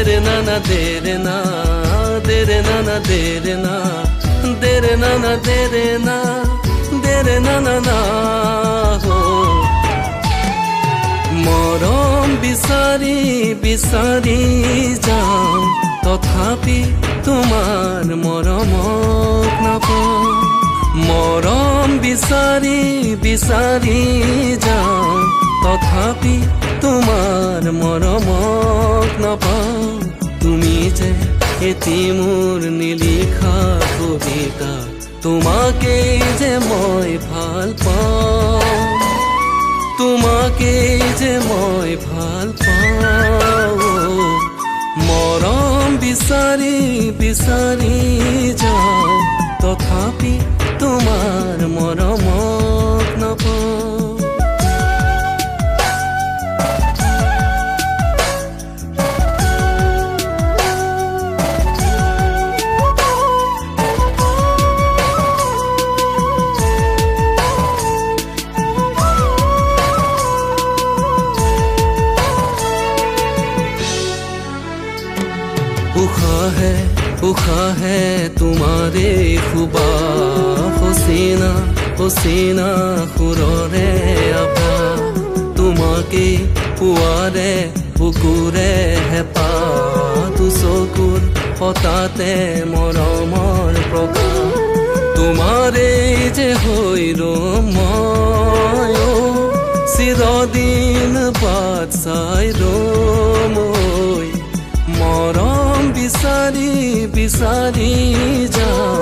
দেরে না না দেরে না, দেরে না না দেরে না, দেরে না না দেরে না, দেরে না না না হো। মরম বিচাৰি বিচাৰি যাওঁ, তথাপি তোমাৰ মৰমক নাপাওঁ। মৰম বিচাৰি বিচাৰি যাওঁ, তথাপি তোমাৰ মৰমক নাপাওঁ। তুমি যে এটি মোৰ নিলিখা কবিতা, তোমাকেই যে মই ভাল পাওঁ, তোমাকেই যে মই ভাল পাওঁ। মৰম বিচাৰি বিচাৰি যাওঁ, তথাপি তোমাৰ মৰমক নাপাওঁ। उखा है तुम्हारे खुबा, हुसीना हुसीना खुरोरे आभा। তোমাকে পুৱাৰে বুকুৰে হেঁপা, দুচকুৰ হঠাতে মৰমৰ প্ৰকাশ। তোমাৰে যে হৈ ৰম মই, চিৰদিন বাট চাই ৰম। মৰম বিচাৰি বিচাৰি যাওঁ,